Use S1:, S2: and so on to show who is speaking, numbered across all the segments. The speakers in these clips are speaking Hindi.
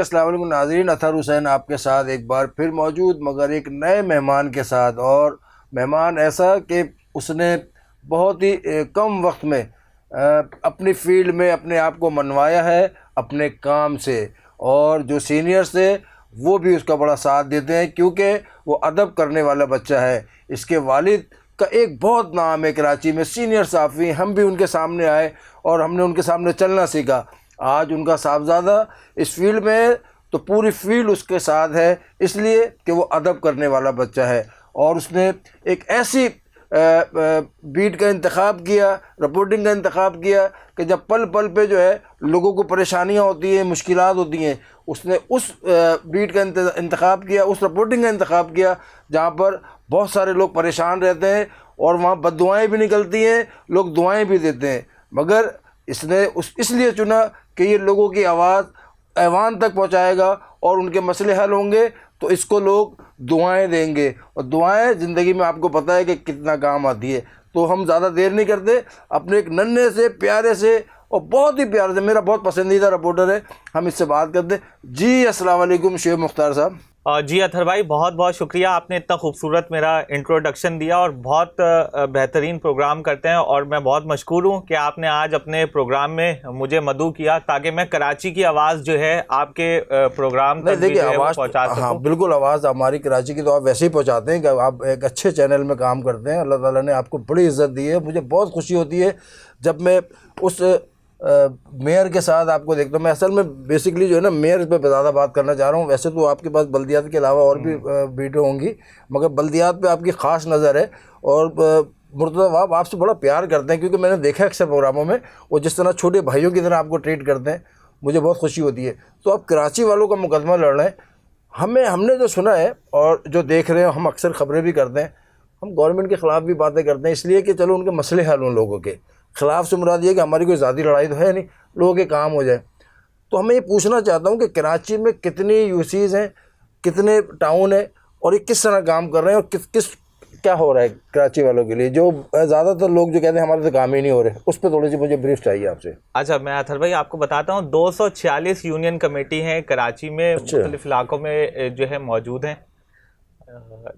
S1: अस्सलाम वालेकुम नाज़रीन, अतहर हुसैन आपके साथ एक बार फिर मौजूद, मगर एक नए मेहमान के साथ। और मेहमान ऐसा कि उसने बहुत ही कम वक्त में अपनी फील्ड में अपने आप को मनवाया है अपने काम से, और जो सीनियर्स थे वो भी उसका बड़ा साथ देते हैं क्योंकि वो अदब करने वाला बच्चा है। इसके वालिद का एक बहुत नाम है कराची में, सीनियर साफ़ी। हम भी उनके सामने आए और हमने उनके सामने चलना सीखा। आज उनका साहबजादा इस फील्ड में है तो पूरी फील्ड उसके साथ है, इसलिए कि वो अदब करने वाला बच्चा है। और उसने एक ऐसी बीट का इंतखाब किया, रिपोर्टिंग का इंतखाब किया कि जब पल पल पे जो है लोगों को परेशानियां होती हैं, मुश्किलात होती हैं, उसने उस बीट का इंतखाब किया, उस रिपोर्टिंग का इंतखाब किया जहाँ पर बहुत सारे लोग परेशान रहते हैं और वहाँ बद्दुआएँ भी निकलती हैं, लोग दुआएँ भी देते हैं। मगर इसने इसलिए चुना कि ये लोगों की आवाज़ ऐवान तक पहुँचाएगा और उनके मसले हल होंगे तो इसको लोग दुआएं देंगे, और दुआएं ज़िंदगी में आपको पता है कि कितना काम आती है। तो हम ज़्यादा देर नहीं करते, अपने एक नन्हे से प्यारे से और बहुत ही प्यारे से, मेरा बहुत पसंदीदा रिपोर्टर है, हम इससे बात करते हैं। जी अस्सलाम वालेकुम शुएब मुख्तार साहब।
S2: जी अतहर भाई, बहुत बहुत शुक्रिया, आपने इतना खूबसूरत मेरा इंट्रोडक्शन दिया और बहुत बेहतरीन प्रोग्राम करते हैं। और मैं बहुत मशकूर हूँ कि आपने आज अपने प्रोग्राम में मुझे मदऊ किया ताकि मैं कराची की आवाज़ जो है आपके प्रोग्राम तक भी आवाज़ पहुँचा सकूं।
S1: हाँ बिल्कुल, आवाज़ हमारी कराची की तो आप वैसे ही पहुँचाते हैं कि आप एक अच्छे चैनल में काम करते हैं। अल्लाह ताला ने आपको बड़ी इज़्ज़त दी है। मुझे बहुत खुशी होती है जब मैं उस मेयर के साथ आपको देखता हूँ। मैं असल में बेसिकली जो है ना मेयर पे ज़्यादा बात करना चाह रहा हूँ। वैसे तो आपके पास बल्दियात के अलावा और भी वीडियो होंगी, मगर बल्दियात पे आपकी ख़ास नज़र है। और मुर्तज़ा साहब आपसे बड़ा प्यार करते हैं क्योंकि मैंने देखा अक्सर प्रोग्रामों में वो जिस तरह छोटे भाइयों की तरह आपको ट्रीट करते हैं, मुझे बहुत खुशी होती है। तो आप कराची वालों का मुकदमा लड़ रहे हैं। हमने जो सुना है और जो देख रहे हैं, हम अक्सर ख़बरें भी करते हैं, हम गवर्नमेंट के ख़िलाफ़ भी बातें करते हैं इसलिए कि चलो उनके मसले हल हों। लोगों के ख़िलाफ़ से मुराद ये कि हमारी कोई ज़ाती लड़ाई तो है नहीं, लोगों के काम हो जाए। तो हमें ये पूछना चाहता हूँ कि कराची में कितनी यूसीज़ हैं, कितने टाउन है और ये किस तरह काम कर रहे हैं, और किस क्या हो रहा है कराची वालों के लिए, जो ज़्यादातर लोग जो कहते हैं हमारे तो काम ही नहीं हो रहे, उस पर थोड़ी सी मुझे ब्रीफ चाहिए आपसे।
S2: अच्छा, मैं अतहर भाई आपको बताता हूँ, 246 यूनियन कमेटी हैं कराची में। मुख्तलिफ इलाकों में जो है मौजूद हैं।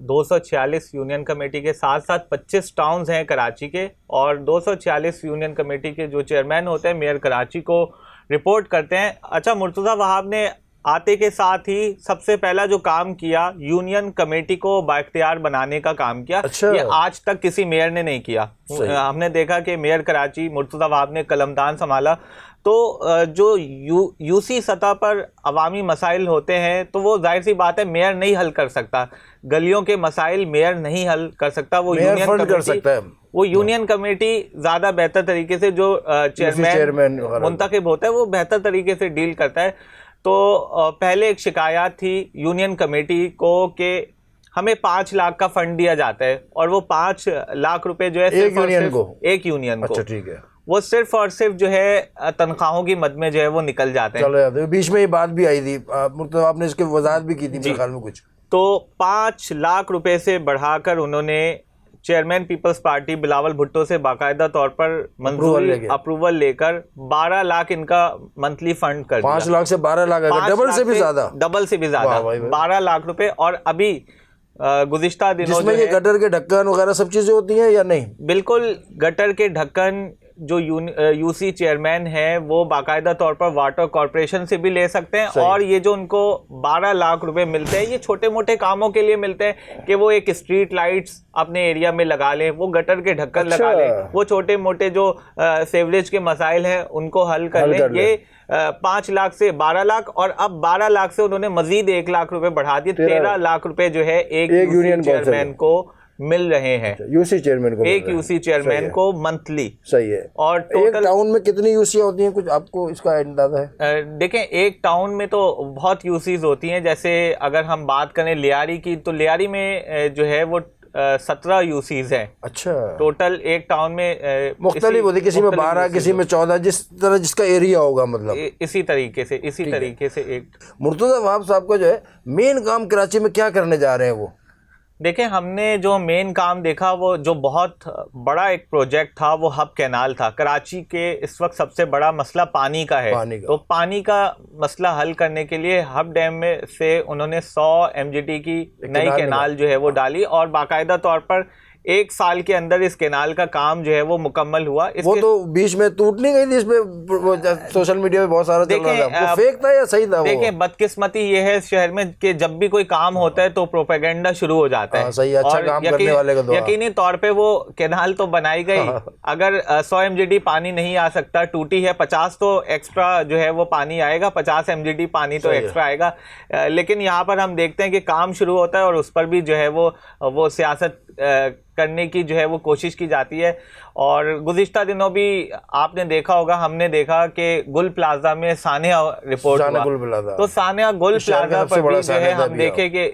S2: 246 यूनियन कमेटी के साथ साथ 25 टाउन्स हैं कराची के, और 246 यूनियन कमेटी के जो चेयरमैन होते हैं मेयर कराची को रिपोर्ट करते हैं। अच्छा, मुर्तज़ा वहाब ने आते के साथ ही सबसे पहला जो काम किया, यूनियन कमेटी को बाइख्तियार बनाने का काम किया।
S1: अच्छा।
S2: ये आज तक किसी मेयर ने नहीं किया। हमने देखा कि मेयर कराची मुर्तज़ा वहाब ने कलमदान संभाला। तो जो यूसी सतह पर अवामी मसाइल होते हैं तो वो जाहिर सी बात है मेयर नहीं हल कर सकता। गलियों के मसाइल मेयर नहीं हल कर सकता, वो यूनियन कमेटी कर सकता है। वो यूनियन कमेटी ज़्यादा बेहतर तरीके से, जो चेयरमैन मुंतखब होता है वो बेहतर तरीके से डील करता है। तो पहले एक शिकायत थी यूनियन कमेटी को कि हमें 5 लाख का फंड दिया जाता है और वो 5 लाख रुपए जो है एक यूनियन को,
S1: ठीक है,
S2: वो सिर्फ और सिर्फ जो है तनख्वाहों की मद में जो है वो निकल जाते हैं।
S1: चले जाते हैं। बीच में ये बात भी आई थी, मुर्तज़ा आपने इसकी वजाहत भी की थी मेरे ख्याल में कुछ।
S2: तो 5 लाख रुपए से बढ़ाकर उन्होंने चेयरमैन पीपल्स पार्टी बिलावल भुट्टो से बाकायदा तौर पर मंजूरी अप्रूवल लेकर 12 लाख इनका मंथली फंड कर दिया।
S1: 5 लाख से 12 लाख, डबल से भी ज्यादा
S2: 12 लाख रुपए। और अभी गुज़िश्ता दिनों
S1: जिसमें ये गटर के ढक्कन वगैरह सब चीजें होती हैं या नहीं?
S2: बिल्कुल, गटर के ढक्कन जो यूसी चेयरमैन है वो बाकायदा तौर पर वाटर कॉरपोरेशन से भी ले सकते हैं। और ये जो उनको 12 लाख रुपए मिलते हैं, ये छोटे मोटे कामों के लिए मिलते हैं कि वो एक स्ट्रीट लाइट्स अपने एरिया में लगा लें, वो गटर के ढक्कन लगा लें, वो छोटे मोटे जो सेवरेज के मसाइल हैं उनको हल कर लें। ये 5 लाख से 12 लाख, और अब 12 लाख से उन्होंने मजीद 1 लाख रुपए बढ़ा दिए। 13 लाख रुपए जो है एक यूनियन चेयरमैन को मिल रहे हैं।
S1: यूसी चेयरमैन को,
S2: एक यूसी चेयरमैन को मंथली।
S1: सही है। और टोटल एक टाउन में कितनी यूसियां होती हैं, कुछ आपको इसका अंदाजा है?
S2: देखें, एक टाउन में तो बहुत यूसीज होती हैं। जैसे अगर हम बात करें लियारी की, तो लियारी में जो है वो 17 यूसीज हैं।
S1: अच्छा,
S2: टोटल एक टाउन में
S1: मुख्तलिफ होती है, किसी में 12, किसी में 14, जिस तरह जिसका एरिया होगा, मतलब
S2: इसी तरीके से एक।
S1: मुर्तज़ा वहाब साहब का जो है मेन काम कराची में क्या करने जा रहे हैं वो?
S2: देखें, हमने जो मेन काम देखा वो जो बहुत बड़ा एक प्रोजेक्ट था वो हब कैनाल था। कराची के इस वक्त सबसे बड़ा मसला पानी का है। तो पानी का मसला हल करने के लिए हब डैम में से उन्होंने 100 MGT की नई कैनाल जो है वो डाली और बाकायदा तौर पर 1 साल के अंदर इस कैनाल का काम जो है वो मुकम्मल हुआ।
S1: वो तो बीच में टूट नहीं गई थी, इसमें सोशल मीडिया पे बहुत सारा चल रहा था, वो फेक था या सही था?
S2: देखें, बदकिस्मती ये है शहर में कि जब भी कोई काम होता है तो प्रोपेगेंडा शुरू हो जाता है।
S1: सही, अच्छा काम करने वाले को
S2: यकीनी तौर पे वो कैनाल तो बनाई गई, अगर 100 MGT पानी नहीं आ सकता, टूटी है, 50 तो एक्स्ट्रा जो है वो पानी आएगा, 50 MGT पानी तो एक्स्ट्रा आएगा। लेकिन यहाँ पर हम देखते हैं कि काम शुरू होता है और उस पर भी जो है वो सियासत करने की जो है वो कोशिश की जाती है। और गुज़िश्ता दिनों भी आपने देखा होगा, हमने देखा कि गुल प्लाजा में सानिया रिपोर्ट हुआ, तो सानिया गुल प्लाजा पर भी जो है हम देखे कि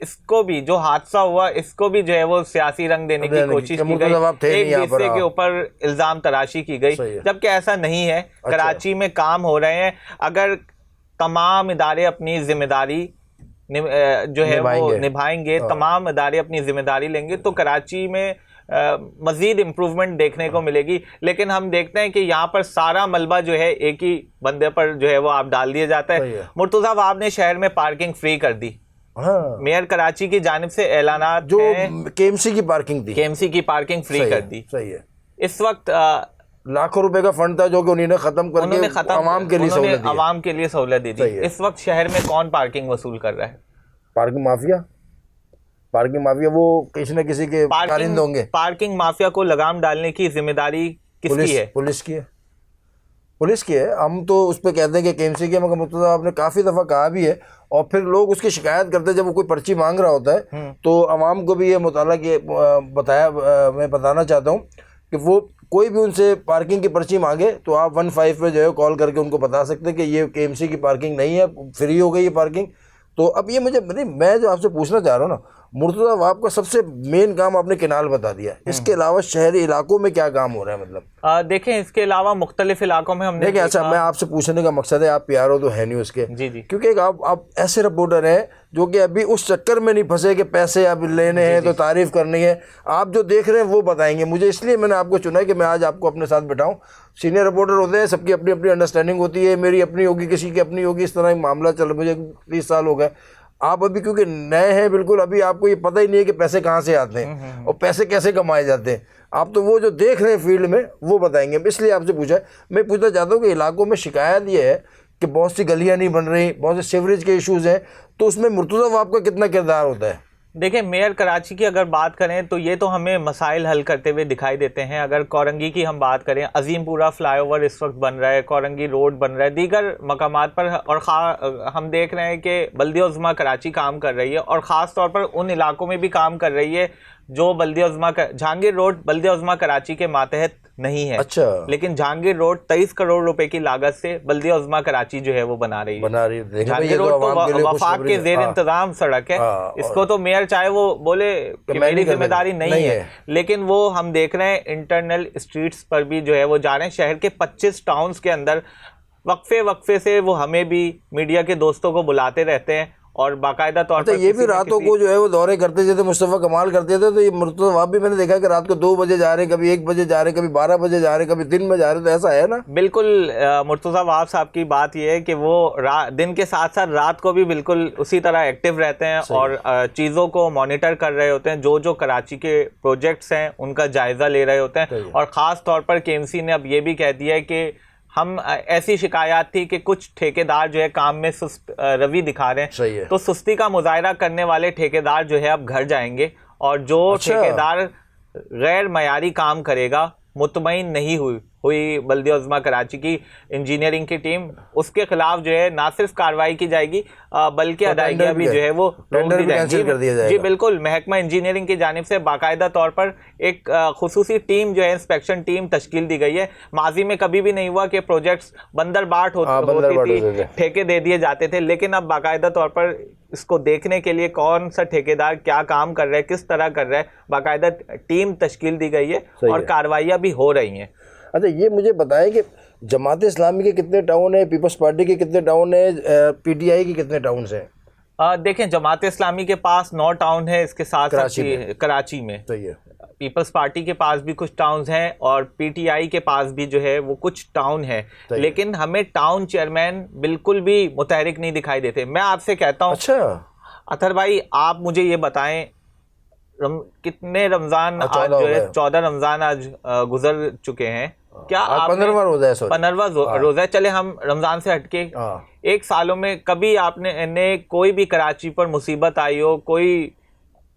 S2: इसको भी जो हादसा हुआ इसको भी जो है वो सियासी रंग देने की कोशिश की गई, एक दूसरे के ऊपर इल्जाम तराशी की गई, जबकि ऐसा नहीं है। कराची में काम हो रहे हैं, अगर तमाम इदारे अपनी जिम्मेदारी जो है वो निभाएंगे, तमाम इदारे अपनी जिम्मेदारी लेंगे तो कराची में मजीद इम्प्रूवमेंट देखने को मिलेगी। लेकिन हम देखते हैं कि यहाँ पर सारा मलबा जो है एक ही बंदे पर जो है वो आप डाल दिया जाता है। मुर्तज़ा वाब ने शहर में पार्किंग फ्री कर दी। मेयर कराची की जानिब से ऐलानात
S1: जो KMC की पार्किंग थी,
S2: KMC की पार्किंग फ्री कर दी।
S1: सही है।
S2: इस वक्त
S1: लाखों रुपए का फंड था जो कि उन्होंने खत्म करके आवाम
S2: के लिए सहूलत दी थी। इस वक्त शहर में कौन पार्किंग वसूल कर रहा है?
S1: पार्किंग माफिया वो किसी न किसी के कारिंदे होंगे।
S2: पार्किंग माफिया को लगाम डालने की जिम्मेदारी किसकी है?
S1: पुलिस की है। हम तो उस पर कहते हैं कि KMC की, मगर मुर्तज़ा आपने काफ़ी दफ़ा कहा भी है और फिर लोग उसकी शिकायत करते हैं जब वो कोई पर्ची मांग रहा होता है। तो आवाम को भी ये मुताला के मैं बताना चाहता हूँ कि वो कोई भी उनसे पार्किंग की पर्ची मांगे तो आप 15 पे जो है कॉल करके उनको बता सकते हैं कि ये KMC की पार्किंग नहीं है, फ्री हो गई ये पार्किंग। तो अब ये मैं जो आपसे पूछना चाह रहा हूँ ना, मुर्तज़ा वाब का सबसे मेन काम आपने कैनाल बता दिया, इसके अलावा शहरी इलाकों में क्या काम हो रहा है? मतलब
S2: देखें, इसके अलावा मुख्तलिफ इलाकों में हमने
S1: देखिए, अच्छा मैं आपसे पूछने का मकसद है, आप PRO तो है न्यूज़ के,
S2: जी,
S1: क्योंकि आप ऐसे रिपोर्टर हैं जो कि अभी उस चक्कर में नहीं फंसे कि पैसे अब लेने हैं तो तारीफ करनी है। आप जो देख रहे हैं वो बताएंगे मुझे, इसलिए मैंने आपको चुना है कि मैं आज आपको अपने साथ बिठाऊं। सीनियर रिपोर्टर होते हैं, सबकी अपनी अपनी अंडरस्टैंडिंग होती है, मेरी अपनी होगी, किसी की अपनी होगी, इस तरह एक मामला चल, मुझे 30 साल हो गए। आप अभी क्योंकि नए हैं बिल्कुल, अभी आपको ये पता ही नहीं है कि पैसे कहाँ से आते हैं और पैसे कैसे कमाए जाते हैं। आप तो वो जो देख रहे हैं फील्ड में वो बताएंगे, इसलिए आपसे पूछा है। मैं पूछना चाहता हूँ कि इलाकों में शिकायत ये है कि बहुत सी गलियाँ नहीं बन रही, बहुत से सीवरेज के इशूज़ हैं, तो उसमें मुर्तज़ा वाब का कितना किरदार होता है?
S2: देखिए, मेयर कराची की अगर बात करें तो ये तो हमें मसाइल हल करते हुए दिखाई देते हैं। अगर कोरंगी की हम बात करें, अजीमपुरा फ्लाईओवर इस वक्त बन रहा है, कोरंगी रोड बन रहा है, दीगर मकामात पर, और हम देख रहे हैं कि बल्दिया उज़्मा कराची काम कर रही है और ख़ास तौर पर उन इलाकों में भी काम कर रही है जो बल्दिया उज़्मा जहांगीर रोड बल्दिया उज़्मा कराची के मातहत नहीं है।
S1: अच्छा।
S2: लेकिन जहांगीर रोड 23 करोड़ रुपए की लागत से बल्दिया उज़्मा कराची जो है वो बना रही है। जहांगीर रोड तो वफाक के जेर इंतजाम सड़क है, इसको तो मेयर चाहे वो बोले कि मेरी जिम्मेदारी नहीं है, लेकिन वो हम देख रहे हैं इंटरनल स्ट्रीट्स पर भी जो है वो जा रहे हैं। शहर के 25 टाउन्स के अंदर वक्फे से वो हमें भी मीडिया के दोस्तों को बुलाते रहते हैं और बाकायदा तौर पर
S1: ये भी रातों को जो है वो दौरे करते, जैसे मुस्तफ़ा कमाल करते थे, तो ये मुर्तज़ा वाब भी मैंने देखा कि रात को 2 बजे जा रहे, कभी 1 बजे जा रहे, कभी 12 बजे जा रहे, कभी दिन में जा रहे, तो ऐसा है ना?
S2: बिल्कुल, मुर्तज़ा वाब साहब की बात ये है कि वो दिन के साथ साथ रात को भी बिल्कुल उसी तरह एक्टिव रहते हैं और चीज़ों को मॉनिटर कर रहे होते हैं, जो कराची के प्रोजेक्ट्स हैं उनका जायज़ा ले रहे होते हैं। और ख़ास तौर पर KMC ने अब ये भी कह दिया है कि हम ऐसी शिकायत थी कि कुछ ठेकेदार जो है काम में सुस्त रवि दिखा रहे हैं, तो सुस्ती का मुजाहरा करने वाले ठेकेदार जो है अब घर जाएंगे और जो ठेकेदार गैर मयारी काम करेगा, मुतमईन नहीं हुई बल्दिया उज़्मा कराची की इंजीनियरिंग की टीम, उसके खिलाफ जो है ना सिर्फ कार्रवाई की जाएगी बल्कि अदायगियां भी जो है वो रोक दी जाएगी। जी बिल्कुल, महकमा इंजीनियरिंग की जानिब से बाकायदा तौर पर एक खुसूसी टीम जो है, इंस्पेक्शन टीम तश्कील दी गई है। माजी में कभी भी नहीं हुआ कि प्रोजेक्ट्स बंदर बाट होती थी, ठेके दे दिए जाते थे, लेकिन अब बाकायदा तौर पर इसको देखने के लिए कौन सा ठेकेदार क्या काम कर रहा है, किस तरह कर रहा है, बाकायदा टीम तश्कील दी गई है और कार्रवाइयाँ भी हो रही हैं।
S1: अच्छा, ये मुझे बताएं कि जमात इस्लामी के कितने टाउन है, पीपल्स पार्टी के कितने टाउन है, PTI के कितने टाउन हैं?
S2: देखें, जमात इस्लामी के पास 9 टाउन है, इसके साथ कराची में
S1: सही है।
S2: पीपल्स पार्टी के पास भी कुछ टाउन्स हैं और पीटीआई के पास भी जो है वो कुछ टाउन है, लेकिन हमें टाउन चेयरमैन बिल्कुल भी मुतहरिक नहीं दिखाई देते। मैं आपसे कहता हूँ,
S1: अच्छा
S2: अतर भाई, आप मुझे ये बताएं, कितने रमजान आज जो है 14 रमजान आज गुजर चुके हैं, क्या
S1: 15वां रोजा है?
S2: 15वां रोजा है। चले हम रमजान से हटके एक सालों में कभी आपने कोई भी कराची पर मुसीबत आई हो, कोई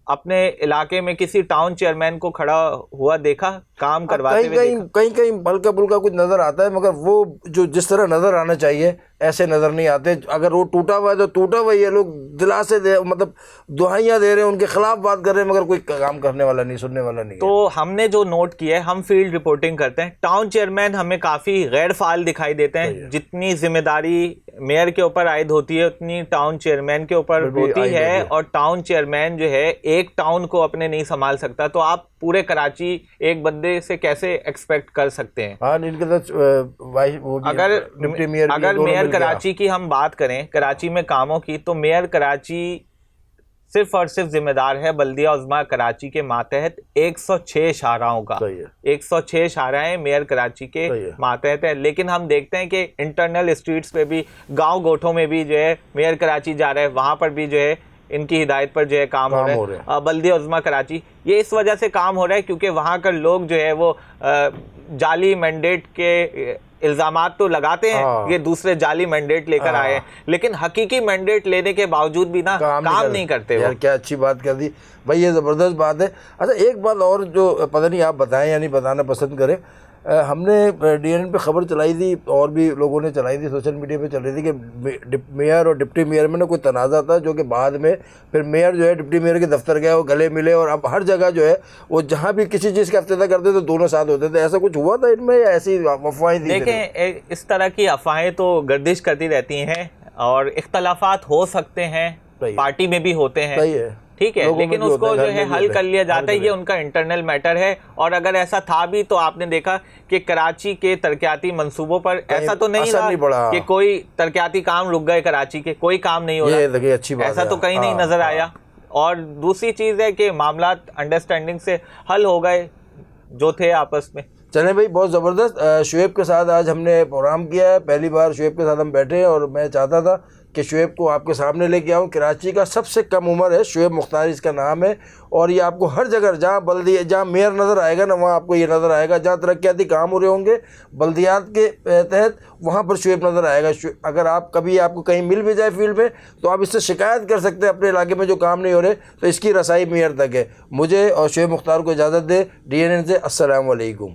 S2: अपने इलाके में किसी टाउन चेयरमैन को खड़ा हुआ देखा काम करवाते हुए?
S1: कहीं हल्का फुल्का कुछ नजर आता है, मगर वो जो जिस तरह नजर आना चाहिए ऐसे नजर नहीं आते। अगर वो टूटा हुआ है तो टूटा हुआ ही है, लोग दिलासे दे, मतलब दुहाइयां दे रहे हैं, उनके खिलाफ बात कर रहे हैं, मगर कोई काम करने वाला नहीं, सुनने वाला नहीं।
S2: तो हमने जो नोट किया है, हम फील्ड रिपोर्टिंग करते हैं, टाउन चेयरमैन हमें काफी गैर फाल दिखाई देते हैं। जितनी जिम्मेदारी मेयर के ऊपर आयद होती है उतनी टाउन चेयरमैन के ऊपर होती है, और टाउन चेयरमैन जो है एक टाउन को अपने नहीं संभाल सकता, तो आप पूरे कराची एक बंदे से कैसे एक्सपेक्ट कर सकते हैं? अगर मेयर कराची की हम बात करें, कराची में कामों की, तो मेयर कराची सिर्फ और सिर्फ जिम्मेदार है बल्दिया उज़्मा कराची के मातहत 106 शाहराहों का। 106 शाहराएं मेयर कराची के मातहत है, लेकिन हम देखते हैं कि इंटरनल स्ट्रीट्स पे भी, गांव गोठों में भी जो है मेयर कराची जा रहा है, वहां पर भी जो है इनकी हिदायत पर जो है काम हो रहा है। बल्दिया उज़्मा कराची ये इस वजह से काम हो रहा है क्योंकि वहाँ के लोग जो है वो जाली मैंडेट के इल्ज़ामात तो लगाते हैं, ये दूसरे जाली मैंडेट लेकर आए हैं, लेकिन हकीकी मैंडेट लेने के बावजूद भी ना काम नहीं करते।
S1: यार क्या अच्छी बात कर दी भाई, ये ज़बरदस्त बात है। अच्छा एक बात और जो पता नहीं आप बताएं या नहीं बताना पसंद करें, हमने DNN पे खबर चलाई थी और भी लोगों ने चलाई थी, सोशल मीडिया पे चल रही थी कि मेयर और डिप्टी मेयर में ना कोई तनाज़ा था, जो कि बाद में फिर मेयर जो है डिप्टी मेयर के दफ्तर गया, वो गले मिले, और अब हर जगह जो है वो जहाँ भी किसी चीज़ का इफ्तिताह करते तो दोनों साथ होते थे। ऐसा कुछ हुआ था इनमें या ऐसी अफवाहें थी?
S2: देखें, इस तरह की अफवाहें तो गर्दिश करती रहती हैं और इख्तलाफात हो सकते हैं, पार्टी में भी होते हैं, सही है, ठीक है, लेकिन उसको जो है हल कर लिया जाता है, ये उनका इंटरनल मैटर है। और अगर ऐसा था भी तो आपने देखा कि कराची के तरक्याती मंसूबों पर ऐसा तो नहीं रहा कि कोई तरक्याती काम रुक गए, कराची के कोई काम नहीं हो रहा, अच्छी बात ऐसा तो कहीं नहीं नजर आया। और दूसरी चीज है कि मामला अंडरस्टैंडिंग से हल हो गए जो थे आपस में।
S1: चले भाई, बहुत ज़बरदस्त। शुएब के साथ आज हमने प्रोग्राम किया है, पहली बार शुएब के साथ हम बैठे हैं और मैं चाहता था कि शुएब को आपके सामने लेके आऊँ। कराची का सबसे कम उम्र है, शुएब मुख्तार इसका नाम है, और ये आपको हर जगह जहाँ बल्दिया, जहाँ मेयर नज़र आएगा ना, वहाँ आपको ये नज़र आएगा, जहाँ तरक्याती काम हो रहे होंगे बल्दियात के तहत, वहाँ पर शुएब नज़र आएगा। अगर आप कभी आपको कहीं मिल भी जाए फील्ड में तो आप इससे शिकायत कर सकते हैं अपने इलाके में जो काम नहीं हो रहे, तो इसकी रसाई मेयर तक है। मुझे और शुएब मुख्तार को इजाज़त दे DNN से। अस्सलाम वालेकुम।